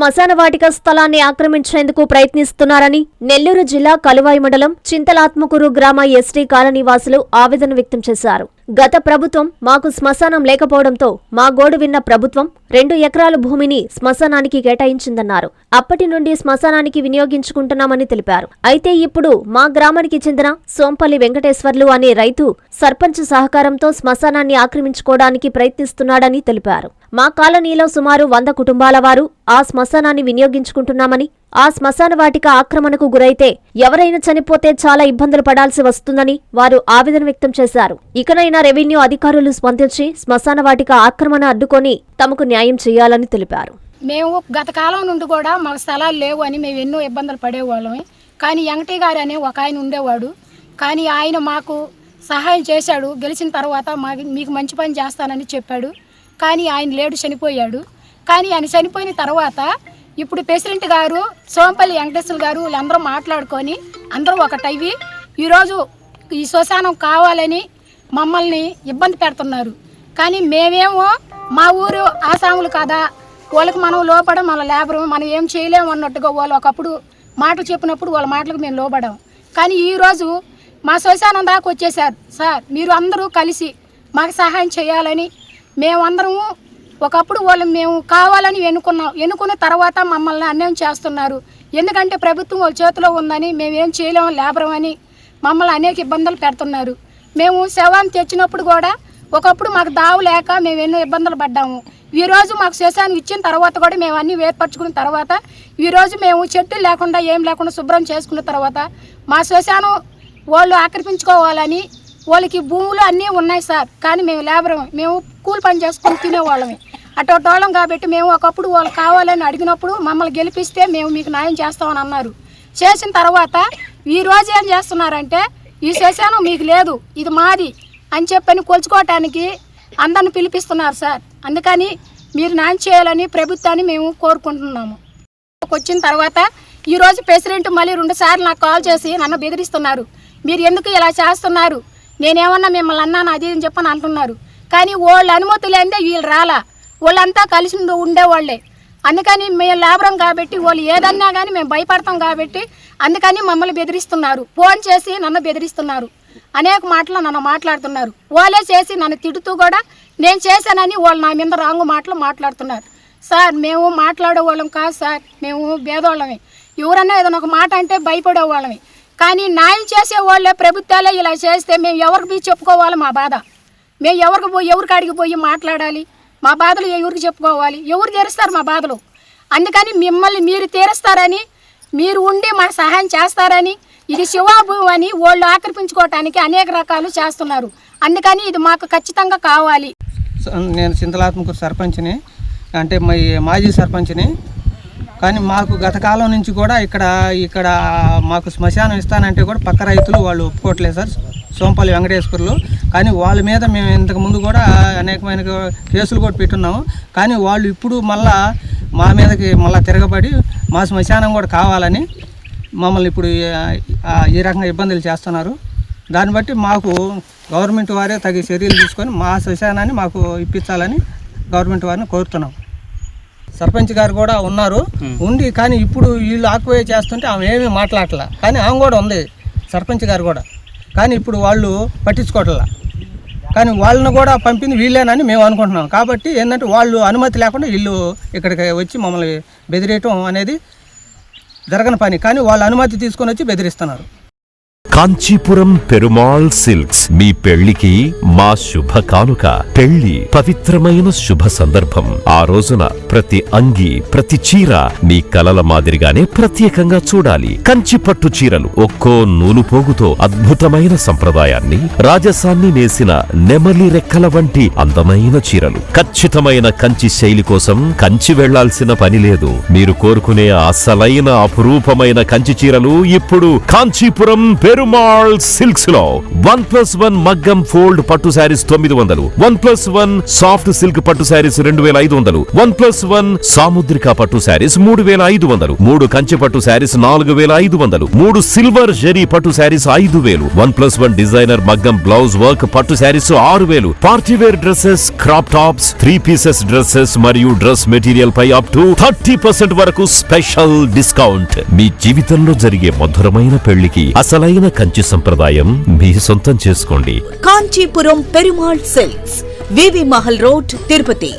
శ్మశాన వాటిక స్థలాన్ని ఆక్రమించేందుకు ప్రయత్నిస్తున్నారని నెల్లూరు జిల్లా కలువాయి మండలం చింతలాత్మకూరు గ్రామ ఎస్టీ కాలనీ వాసులు ఆవేదన వ్యక్తం చేశారు. గత ప్రభుత్వం మాకు శ్మశానం లేకపోవడంతో మా గోడు విన్న ప్రభుత్వం 2 ఎకరాల భూమిని శ్మశానానికి కేటాయించిందన్నారు. అప్పటి నుండి శ్మశానానికి వినియోగించుకుంటున్నామని తెలిపారు. అయితే ఇప్పుడు మా గ్రామానికి చెందిన సోంపల్లి వెంకటేశ్వర్లు అనే రైతు సర్పంచ్ సహకారంతో శ్మశానాన్ని ఆక్రమించుకోవడానికి ప్రయత్నిస్తున్నాడని తెలిపారు. మా కాలనీలో సుమారు 100 కుటుంబాల వారు ఆ శ్మశానాన్ని వినియోగించుకుంటున్నామని, ఆ శ్మశాన వాటిక ఆక్రమణకు గురైతే ఎవరైనా చనిపోతే చాలా ఇబ్బందులు పడాల్సి వస్తుందని వారు ఆవేదన వ్యక్తం చేశారు. ఇకనైనా రెవెన్యూ అధికారులు స్పందించి శ్మశాన వాటిక ఆక్రమణ అడ్డుకొని తమకు న్యాయం చేయాలని తెలిపారు. మేము గత కాలం నుండి కూడా మాకు స్థలాలు లేవు అని మేము ఎన్నో ఇబ్బందులు పడేవాళ్ళమే. కానీ వెంకటయ్య గారు అనే ఒక ఆయన ఉండేవాడు. కానీ ఆయన మాకు సహాయం చేశాడు. గెలిచిన తర్వాత మీకు మంచి పని చేస్తానని చెప్పాడు. కానీ ఆయన లేడు, చనిపోయాడు. కానీ ఆయన చనిపోయిన తర్వాత ఇప్పుడు ప్రెసిడెంట్ గారు సోంపల్లి వెంకటేశ్వర గారు వీళ్ళందరూ మాట్లాడుకొని అందరూ ఒకటయ్యి ఈరోజు ఈ శ్మశానం కావాలని మమ్మల్ని ఇబ్బంది పెడుతున్నారు. కానీ మేమేమో మా ఊరు ఆసాములు కదా, వాళ్ళకి మనం లోపడం, మన లేబరం, మనం ఏం చేయలేము అన్నట్టుగా వాళ్ళు ఒకప్పుడు మాటలు చెప్పినప్పుడు వాళ్ళ మాటలకు మేము లోపడాం. కానీ ఈరోజు మా శ్మశానం దాకా వచ్చేసారు. సార్ మీరు అందరూ కలిసి మాకు సహాయం చేయాలని మేమందరము ఒకప్పుడు వాళ్ళు మేము కావాలని ఎన్నుకున్న తర్వాత మమ్మల్ని అన్యాయం చేస్తున్నారు. ఎందుకంటే ప్రభుత్వం వాళ్ళ చేతిలో ఉందని మేమేం చేయలేము, లేబరం అని మమ్మల్ని అనేక ఇబ్బందులు పెడుతున్నారు. మేము శవాన్ని తెచ్చినప్పుడు కూడా ఒకప్పుడు మాకు దావు లేక మేము ఎన్నో ఇబ్బందులు పడ్డాము. ఈరోజు మాకు శ్మశానం ఇచ్చిన తర్వాత కూడా మేము అన్నీ వేర్పరచుకున్న తర్వాత ఈరోజు మేము చెట్లు లేకుండా ఏం లేకుండా శుభ్రం చేసుకున్న తర్వాత మా శ్మశానం వాళ్ళు ఆక్రమించుకోవాలని వాళ్ళకి భూములు అన్నీ ఉన్నాయి సార్. కానీ మేము లేబరం, మేము కూలి పని చేసుకొని తినేవాళ్ళమే అటోటోళ్ళం. కాబట్టి మేము ఒకప్పుడు వాళ్ళు కావాలని అడిగినప్పుడు మమ్మల్ని గెలిపిస్తే మేము మీకు న్యాయం చేస్తామని అన్నారు. చేసిన తర్వాత ఈరోజు ఏం చేస్తున్నారంటే ఈ శ్మశానం మీకు లేదు, ఇది మాది అని చెప్పని కొలుచుకోవటానికి అందరిని పిలిపిస్తున్నారు సార్. అందుకని మీరు న్యాయం చేయాలని ప్రభుత్వాన్ని మేము కోరుకుంటున్నాము. వచ్చిన తర్వాత ఈరోజు ప్రెసిడెంట్ మళ్ళీ 2 సార్లు నాకు కాల్ చేసి నన్ను బెదిరిస్తున్నారు. మీరు ఎందుకు ఇలా చేస్తున్నారు, నేనేమన్నా మిమ్మల్ని అన్నాను అది అని చెప్పని అంటున్నారు. కానీ వాళ్ళు అనుమతి లేదే వీళ్ళు రాలా, వాళ్ళంతా కలిసి ఉండేవాళ్ళే. అందుకని మేము లేబరం కాబట్టి వాళ్ళు ఏదన్నా కానీ మేము భయపడతాం కాబట్టి అందుకని మమ్మల్ని బెదిరిస్తున్నారు. ఫోన్ చేసి నన్ను బెదిరిస్తున్నారు, అనేక మాటలు నన్ను మాట్లాడుతున్నారు. వాళ్ళే చేసి నన్ను తిడుతూ కూడా నేను చేశానని వాళ్ళు నా మీద రాంగు మాటలు మాట్లాడుతున్నారు. సార్ మేము మాట్లాడేవాళ్ళం కాదు సార్, మేము భేదవాళ్ళమే. ఎవరన్నా ఏదైనా ఒక మాట అంటే భయపడేవాళ్ళమే. కానీ న్యాయం చేసేవాళ్ళే ప్రభుత్వాలే ఇలా చేస్తే మేము ఎవరికి చెప్పుకోవాలి మా బాధ? మేము ఎవరికి అడిగి పోయి మాట్లాడాలి? మా బాధలు ఎవరికి చెప్పుకోవాలి? ఎవరు తీరుస్తారు మా బాధలు? అందుకని మిమ్మల్ని మీరు తీరుస్తారని, మీరు ఉండి మాకు సహాయం చేస్తారని, ఇది శివాభూ అని వాళ్ళు ఆక్రమించుకోవటానికి అనేక రకాలు చేస్తున్నారు. అందుకని ఇది మాకు ఖచ్చితంగా కావాలి. నేను చింతలాత్మకూరు సర్పంచ్ని, అంటే మాజీ సర్పంచ్ని. కానీ మాకు గత కాలం నుంచి కూడా ఇక్కడ మాకు శ్మశానం ఇస్తానంటే కూడా పక్క రైతులు వాళ్ళు ఒప్పుకోవట్లేదు సార్, సోంపల్లి వెంకటేశ్వర్లు. కానీ వాళ్ళ మీద మేము ఇంతకుముందు కూడా అనేకమైన కేసులు కూడా పెట్టున్నాము. కానీ వాళ్ళు ఇప్పుడు మళ్ళా మా మీదకి తిరగబడి మా శ్మశానం కూడా కావాలని మమ్మల్ని ఇప్పుడు ఈ రకంగా ఇబ్బందులు చేస్తున్నారు. దాన్ని బట్టి మాకు గవర్నమెంట్ వారే తగిన చర్యలు తీసుకొని మా శ్మశానాన్ని మాకు ఇప్పించాలని గవర్నమెంట్ వారిని కోరుతున్నాం. సర్పంచ్ గారు కూడా ఉన్నారు, ఉండి కానీ ఇప్పుడు వీళ్ళు ఆక్యుపై చేస్తుంటే ఆమె ఏమీ మాట్లాడట్లా. కానీ ఆమె కూడా ఉంది, సర్పంచ్ గారు కూడా. కానీ ఇప్పుడు వాళ్ళు పట్టించుకోవట్లా. కానీ వాళ్ళని కూడా పంపింది వీళ్ళేనని మేము అనుకుంటున్నాం. కాబట్టి ఏంటంటే వాళ్ళు అనుమతి లేకుండా వీళ్ళు ఇక్కడికి వచ్చి మమ్మల్ని బెదిరియటం అనేది జరగని పని. కానీ వాళ్ళు అనుమతి తీసుకొని వచ్చి బెదిరిస్తున్నారు. కాంచీపురం పెరుమాళ్ సిల్క్స్ మీ పెళ్లికి మా శుభ కానుక. పెళ్లి పవిత్రమైన శుభ సందర్భం. ఆ రోజున ప్రతి అంగి, ప్రతి చీర మీ కలల మాదిరిగానే ప్రత్యేకంగా చూడాలి. కంచి పట్టు చీరలు ఒక్కో నూలు పోగుతో అద్భుతమైన సంప్రదాయాన్ని, రాజసాన్ని నేసిన నెమలి రెక్కల వంటి అందమైన చీరలు. ఖచ్చితమైన కంచి శైలి కోసం కంచి వెళ్లాల్సిన పని లేదు. మీరు కోరుకునే అసలైన అపురూపమైన కంచి చీరలు ఇప్పుడు కాంచీపురం పెరుమాళ్ సిల్క్స్ లో 1+1 మగ్గం ఫోల్డ్ పట్టు శారీస్ 900, 1+1 సాఫ్ట్ సిల్క్ పట్టు శారీస్ 2500, 1+1 సాముద్రిక పట్టు శారీస్ 3500, 3 కంచి పట్టు శారీస్ 4500, 3 సిల్వర్ జరీ పట్టు శారీస్ 5000, 1+1 డిజైనర్ మగ్గం బ్లౌజ్ వర్క్ పట్టు saris 6000, party wear dresses, crop tops, 3 pieces dresses మరియు డ్రెస్ మెటీరియల్ పై అప్ టు 30% వరకు స్పెషల్ డిస్కౌంట్. మీ జీవితంలో జరిగే మధురమైన పెళ్లికి అసలైన కంచి సంప్రదాయం మీ సొంతం చేసుకోండి. కాంచీపురం పెరుమాళ్ సిల్క్స్, వివి మహల్ రోడ్, తిరుపతి.